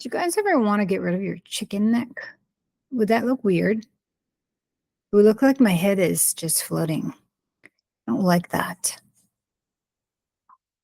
Do you guys ever want to get rid of your chicken neck? Would that look weird? It would look like my head is just floating. I don't like that.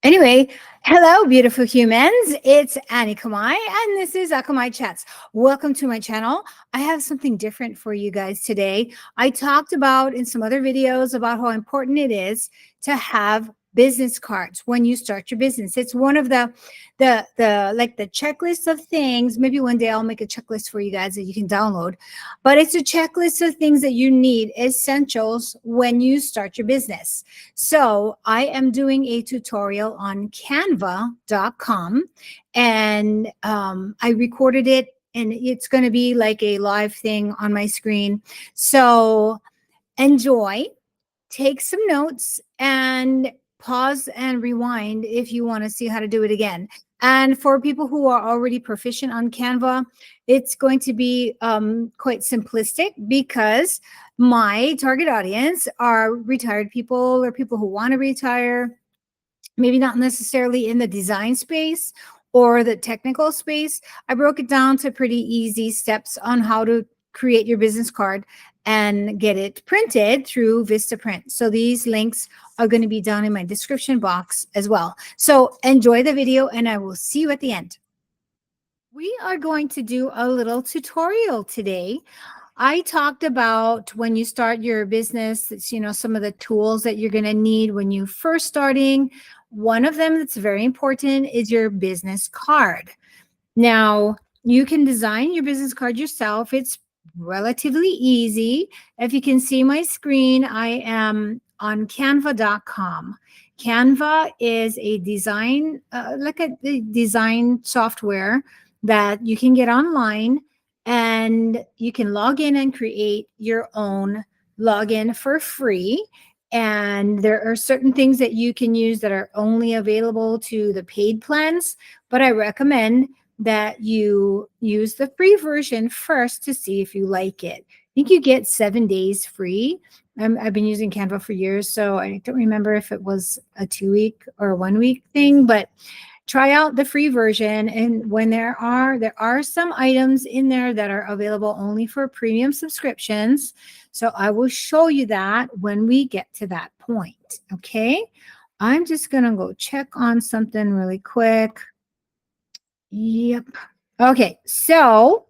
Anyway, hello, beautiful humans. It's Kamai, and this is AKamaiChats. Welcome to my channel. I have something different for you guys today. I talked about in some other videos about how important it is to have business cards when you start your business. It's one of the checklist of things. Maybe one day I'll make a checklist for you guys that you can download, but it's a checklist of things that you need, essentials when you start your business. So I am doing a tutorial on Canva.com, and I recorded it, and it's going to be like a live thing on my screen. So enjoy, take some notes, and pause and rewind if you want to see how to do it again. And for people who are already proficient on Canva, it's going to be quite simplistic because my target audience are retired people or people who want to retire, maybe not necessarily in the design space or the technical space. I broke it down to pretty easy steps on how to create your business card and get it printed through Vista Print. So these links are going to be down in my description box as well. So enjoy the video, and I will see you at the end. We are going to do a little tutorial today. I talked about when you start your business, it's, some of the tools that you're going to need when you first starting. One of them that's very important is your business card. Now, you can design your business card yourself. It's relatively easy. If you can see my screen, I am on Canva.com. Canva is a design, design software that you can get online, and you can log in and create your own login for free. And there are certain things that you can use that are only available to the paid plans, but I recommend that you use the free version first to see if you like it. I think you get 7 days free. I've been using Canva for years, so I don't remember if it was a 2-week or a 1-week thing, but try out the free version. And when there are some items in there that are available only for premium subscriptions. So I will show you that when we get to that point. Okay. I'm just going to go check on something really quick. Yep. Okay. So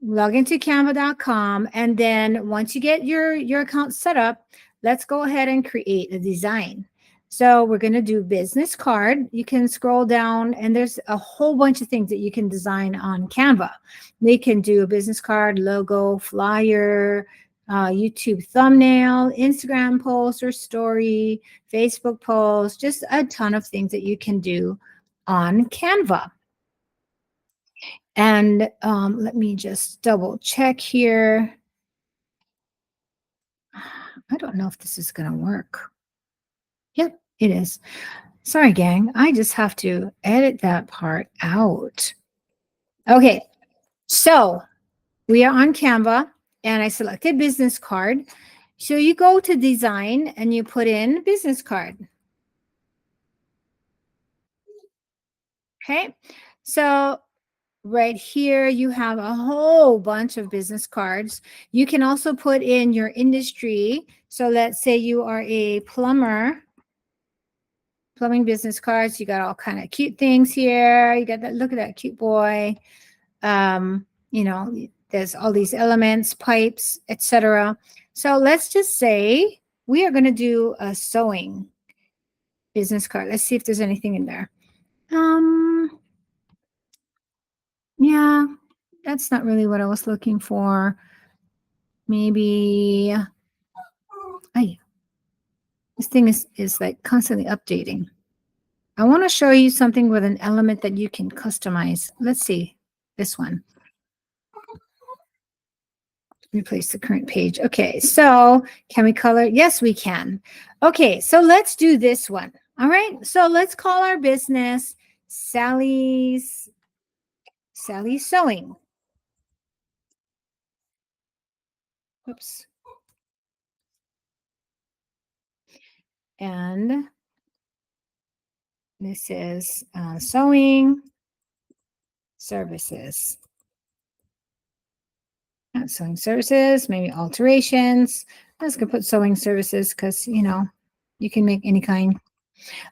log into canva.com, and then once you get your account set up, let's go ahead and create a design. So we're going to do business card. You can scroll down, and there's a whole bunch of things that you can design on Canva. They can do a business card, logo, flyer, YouTube thumbnail, Instagram post or story, Facebook post, just a ton of things that you can do on Canva. And let me just double check here. I don't know if this is going to work. Yep, it is. Sorry, gang. I just have to edit that part out. Okay, so we are on Canva, and I selected business card. So you go to design and you put in business card. Okay, so right here, you have a whole bunch of business cards. You can also put in your industry. So let's say you are a plumber, plumbing business cards. You got all kind of cute things here. You got that, look at that cute boy. There's all these elements, pipes, etc. So let's just say we are going to do a sewing business card. Let's see if there's anything in there. Yeah, that's not really what I was looking for. Maybe, this thing is like constantly updating. I want to show you something with an element that you can customize. Let's see, this one. Replace the current page. Okay, so can we color? Yes, we can. Okay, so let's do this one. All right, so let's call our business Sally's Sewing. Whoops. And this is sewing services. Sewing services, maybe alterations. I'm just gonna put sewing services because you know you can make any kind.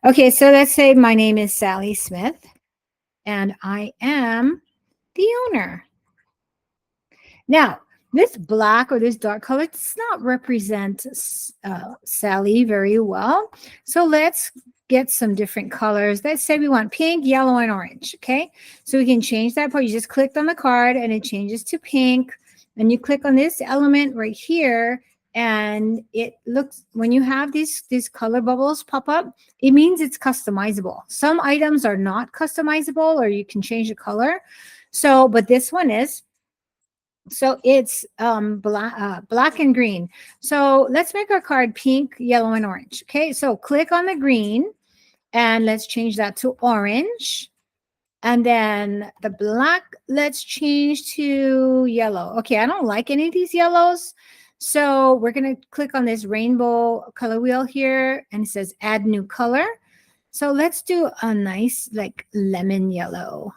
Okay, so let's say my name is Sally Smith and I am the owner. Now, this black or this dark color does not represent Sally very well. So let's get some different colors. Let's say we want pink, yellow, and orange. Okay, so we can change that part. You just clicked on the card and it changes to pink. And you click on this element right here. And it looks, when you have these color bubbles pop up, it means it's customizable. Some items are not customizable or you can change the color. So, but this one is. So it's black and green. So let's make our card pink, yellow, and orange. Okay, so click on the green and let's change that to orange. And then the black, let's change to yellow. Okay, I don't like any of these yellows. So we're going to click on this rainbow color wheel here and it says add new color. So let's do a nice like lemon yellow.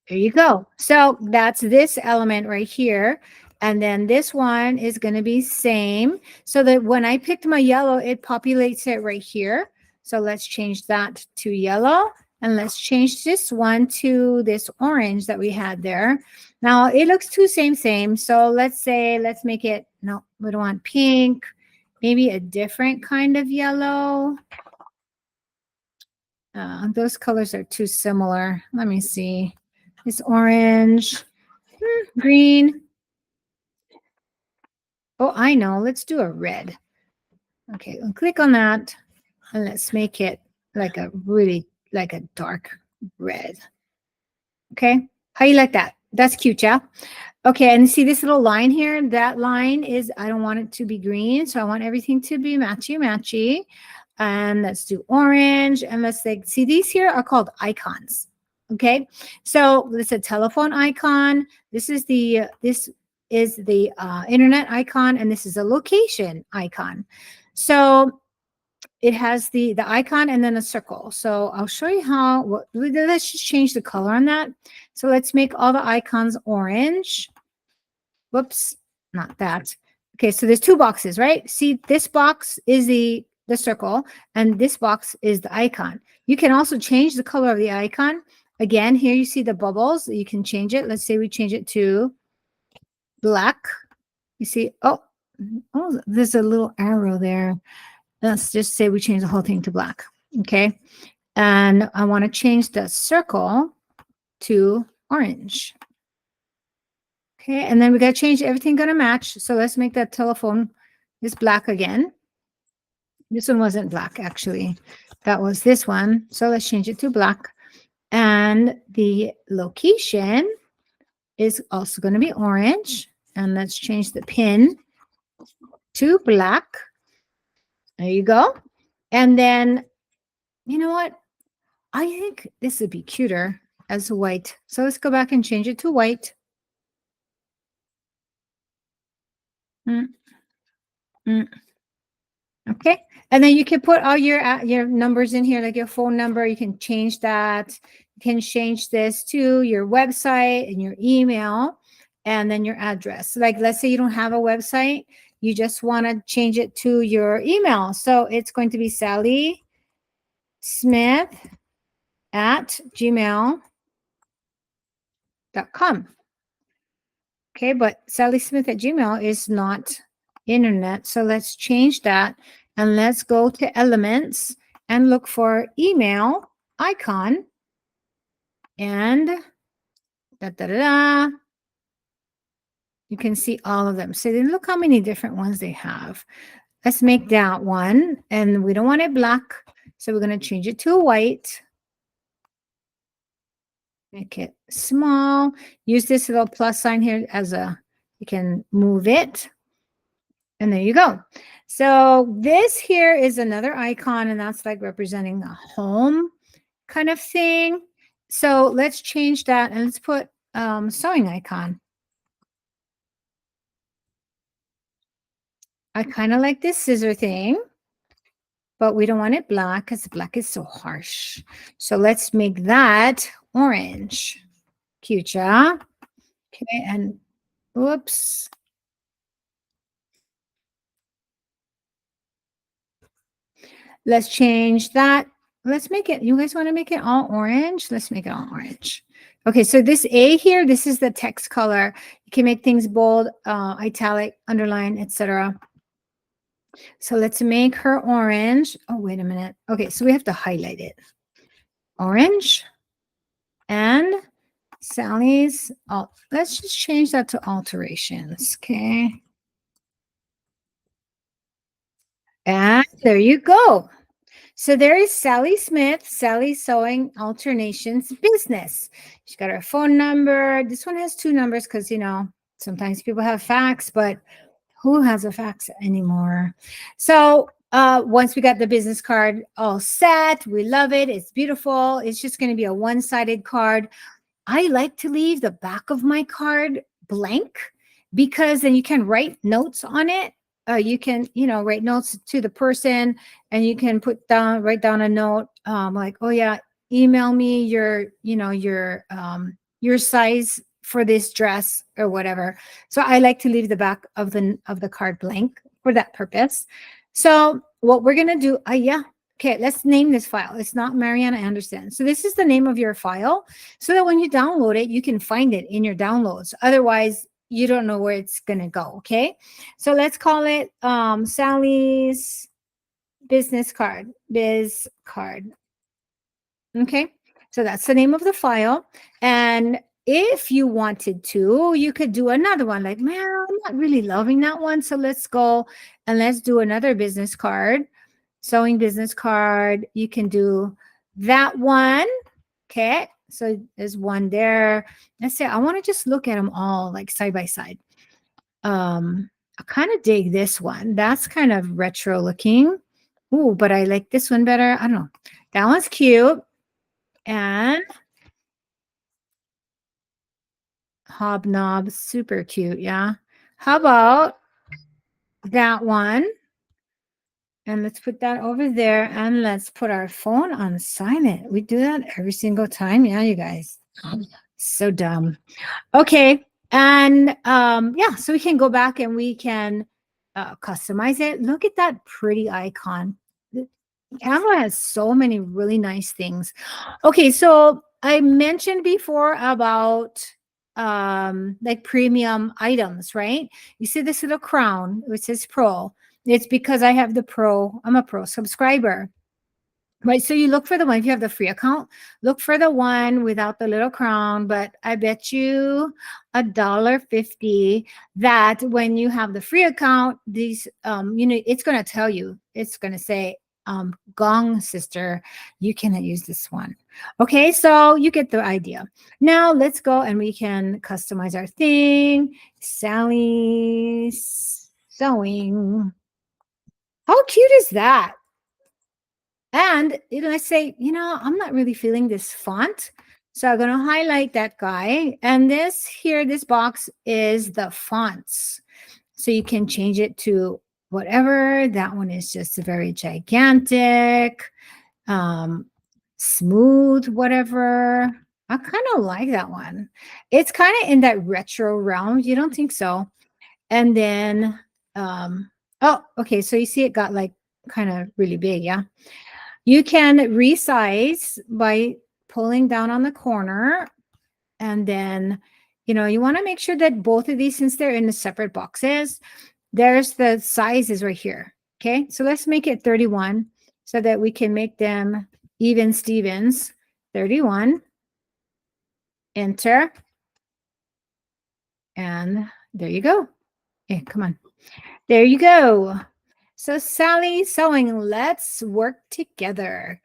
There you go. So that's this element right here. And then this one is going to be same. So that when I picked my yellow, it populates it right here. So let's change that to yellow. And let's change this one to this orange that we had there. Now it looks too same. So let's say, let's make it, no, we don't want pink, maybe a different kind of yellow. Those colors are too similar. Let me see. It's orange, green. Oh, I know. Let's do a red. Okay, we'll click on that and let's make it like a really like a dark red. Okay, how you like that? That's cute, yeah? Okay, and see this little line here? That line is, I don't want it to be green, so I want everything to be matchy. And let's do orange. And let's see, these here are called icons. Okay, so this is a telephone icon. This is the internet icon, and this is a location icon. So it has the icon and then a circle. So I'll show you how. Let's just change the color on that. So let's make all the icons orange. Whoops, not that. Okay, so there's two boxes, right? See, this box is the circle, and this box is the icon. You can also change the color of the icon. Again, here you see the bubbles. You can change it. Let's say we change it to black. You see, oh, there's a little arrow there. Let's just say we change the whole thing to black. Okay, and I want to change the circle to orange. Okay, and then we got to change everything, going to match. So let's make that telephone this black again. This one wasn't black, actually. That was this one. So let's change it to black. And the location is also going to be orange. And let's change the pin to black. There you go. And then, you know what? I think this would be cuter as white. So let's go back and change it to white. Okay, and then you can put all your numbers in here, like your phone number. You can change that. You can change this to your website and your email, and then your address. Like, let's say you don't have a website, you just want to change it to your email. So it's going to be Sally Smith at gmail.com. Okay, but Sally Smith at Gmail is not internet. So let's change that and let's go to elements and look for email icon and you can see all of them. So then look how many different ones they have. Let's make that one, and we don't want it black. So we're going to change it to white. Make it small. Use this little plus sign here as you can move it. And there you go. So this here is another icon, and that's like representing a home kind of thing. So let's change that and let's put sewing icon. I kind of like this scissor thing, but we don't want it black because black is so harsh. So let's make that orange. Cute, yeah? Okay, and whoops. Let's change that. Let's make it, you guys want to make it all orange? Let's make it all orange. Okay, so this A here, this is the text color. You can make things bold, italic, underline, etc. So let's make her orange. Oh, wait a minute. Okay, so we have to highlight it. Orange. And Sally's, oh, let's just change that to alterations, okay? And there you go. So there is Sally Smith, Sally Sewing Alternations Business. She's got her phone number. This one has 2 numbers because, you know, sometimes people have fax, but who has a fax anymore? So once we got the business card all set, we love it. It's beautiful. It's just going to be a one-sided card. I like to leave the back of my card blank because then you can write notes on it. You can, you know, write notes to the person, and you can write down a note like, oh yeah, email me your, you know, your size for this dress or whatever. So I like to leave the back of the card blank for that purpose. So what we're gonna do, yeah. Okay, let's name this file. It's not Mariana Anderson. So this is the name of your file so that when you download it, you can find it in your downloads. Otherwise, you don't know where it's going to go, okay? So let's call it Sally's business card, biz card. Okay, so that's the name of the file. And if you wanted to, you could do another one like, man, I'm not really loving that one. So let's go and let's do another business card. Sewing business card. You can do that one. Okay. So there's one there. Let's say I want to just look at them all like side by side. I kind of dig this one. That's kind of retro looking. Ooh, but I like this one better. I don't know. That one's cute. And hobnob, super cute. Yeah. How about that one? And let's put that over there, and let's put our phone on silent. We do that every single time. Yeah, you guys. So dumb. Okay. And yeah, so we can go back and we can customize it. Look at that pretty icon. Canva has so many really nice things. Okay, so I mentioned before about like premium items, right? You see this little crown which says pro. It's because I have the pro, I'm a pro subscriber. Right, so you look for the one, if you have the free account, look for the one without the little crown, but I bet you $1.50 that when you have the free account, these, you know, it's going to tell you, it's going to say, gong sister, you cannot use this one. Okay, so you get the idea. Now let's go and we can customize our thing. Sally's Sewing. How cute is that? And let's say, you know, I'm not really feeling this font. So I'm going to highlight that guy. And this here, this box is the fonts. So you can change it to whatever. That one is just a very gigantic, smooth, whatever. I kind of like that one. It's kind of in that retro realm. You don't think so? And then, oh, okay. So you see it got like kind of really big. Yeah. You can resize by pulling down on the corner. And then, you know, you want to make sure that both of these, since they're in the separate boxes, there's the sizes right here. Okay. So let's make it 31 so that we can make them even Stevens. 31. Enter. And there you go. Okay, come on. There you go. So Sally Sewing, let's work together.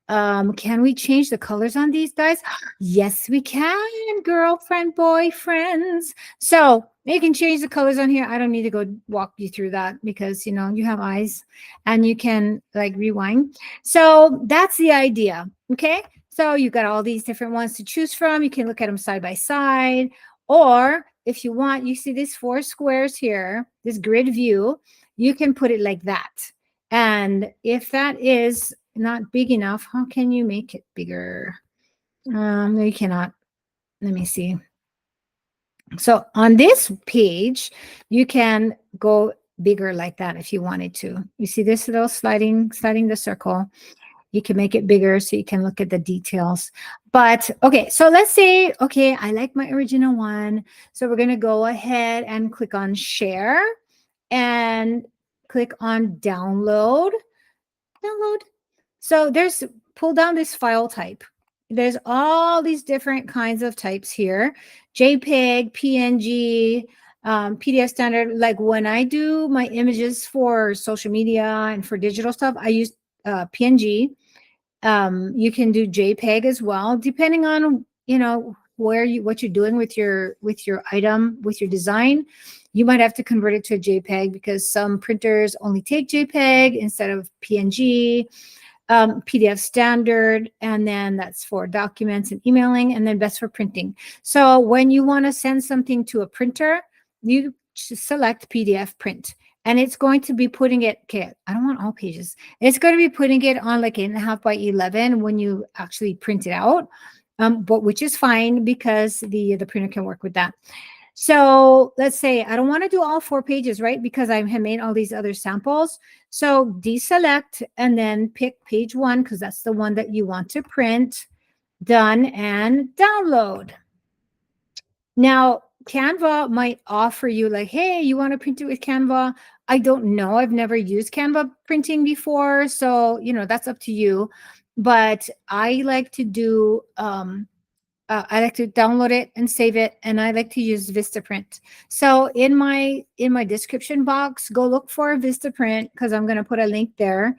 Can we change the colors on these guys? Yes, we can, girlfriend, boyfriends. So you can change the colors on here. I don't need to go walk you through that because, you know, you have eyes and you can like rewind. So that's the idea. Okay. So you got all these different ones to choose from. You can look at them side by side, or if you want, you see these 4 squares here, this grid view, you can put it like that. And if that is not big enough, how can you make it bigger? No, you cannot. Let me see. So on this page, you can go bigger like that if you wanted to. You see this little sliding the circle. You can make it bigger so you can look at the details. But okay, so let's say, okay, I like my original one. So we're going to go ahead and click on share and click on download. So there's pull down this file type. There's all these different kinds of types here. JPEG, PNG, PDF standard. Like when I do my images for social media and for digital stuff, I use PNG. You can do JPEG as well, depending on, you know, what you're doing with your item, with your design. You might have to convert it to a JPEG because some printers only take JPEG instead of PNG. PDF standard, and then that's for documents and emailing, and then best for printing. So when you want to send something to a printer, you select PDF print, and it's going to be putting it, okay, I don't want all pages. It's going to be putting it on like 8.5 by 11 when you actually print it out, but which is fine because the printer can work with that. So let's say I don't want to do all 4 pages, right? Because I have made all these other samples. So deselect and then pick page 1 because that's the one that you want to print. Done and download. Now, Canva might offer you like, hey, you want to print it with Canva? I don't know. I've never used Canva printing before. So, you know, that's up to you. But I like to do I like to download it and save it, and I like to use Vista Print. So in my description box, go look for Vista Print because I'm going to put a link there,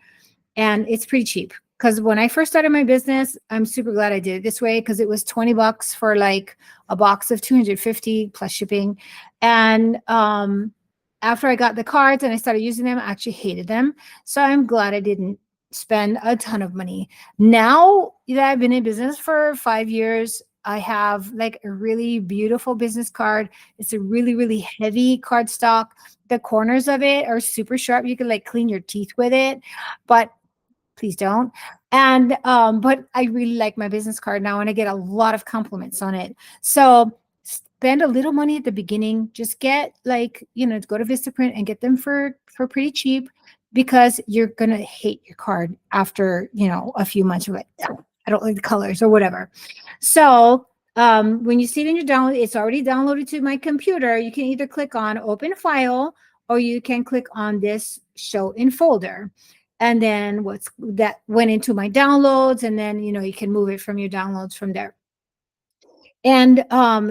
and it's pretty cheap. Because when I first started my business, I'm super glad I did it this way because it was $20 for like a box of 250 plus shipping. And after I got the cards and I started using them, I actually hated them. So I'm glad I didn't spend a ton of money. Now that I've been in business for 5 years, I have like a really beautiful business card. It's a really, really heavy cardstock. The corners of it are super sharp. You can like clean your teeth with it, but please don't. And but I really like my business card now, and I get a lot of compliments on it. So spend a little money at the beginning. Just get like, you know, go to Vistaprint and get them for pretty cheap, because you're gonna hate your card after, you know, a few months. You're like, I don't like the colors or whatever. So when you see it in your download, it's already downloaded to my computer. You can either click on open file, or you can click on this show in folder. And then that went into my downloads, and then, you know, you can move it from your downloads from there. And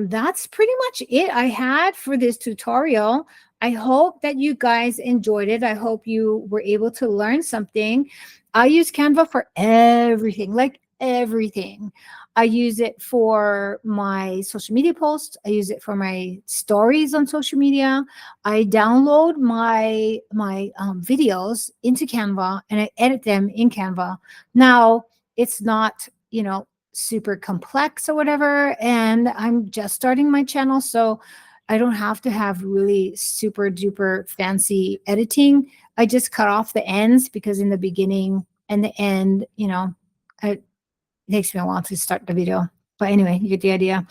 that's pretty much it I had for this tutorial. I hope that you guys enjoyed it. I hope you were able to learn something. I use Canva for everything, like everything. I use it for my social media posts. I use it for my stories on social media. I download my videos into Canva, and I edit them in Canva. Now, it's not, you know, super complex or whatever, and I'm just starting my channel, so I don't have to have really super duper fancy editing. I just cut off the ends because in the beginning and the end, you know, it takes me a while to start the video. But anyway, you get the idea.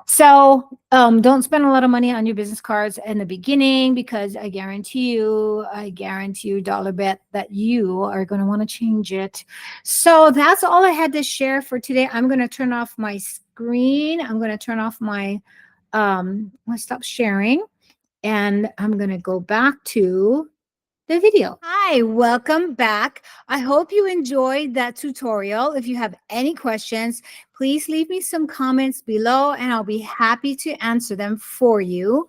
So don't spend a lot of money on your business cards in the beginning, because I guarantee you dollar bet that you are going to want to change it. So that's all I had to share for today. I'm going to turn off my screen. I'm going to turn off my, I'm going to stop sharing, and I'm going to go back to the video. Hi, welcome back. I hope you enjoyed that tutorial. If you have any questions, please leave me some comments below, and I'll be happy to answer them for you.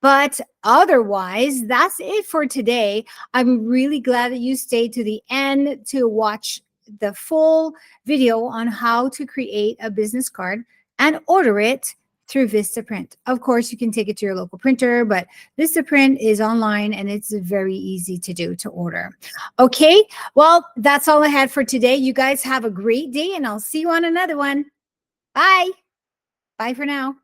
But otherwise, that's it for today. I'm really glad that you stayed to the end to watch the full video on how to create a business card and order it through Vistaprint. Of course, you can take it to your local printer, but Vistaprint is online, and it's very easy to do, to order. Okay, well, that's all I had for today. You guys have a great day, and I'll see you on another one. Bye. Bye for now.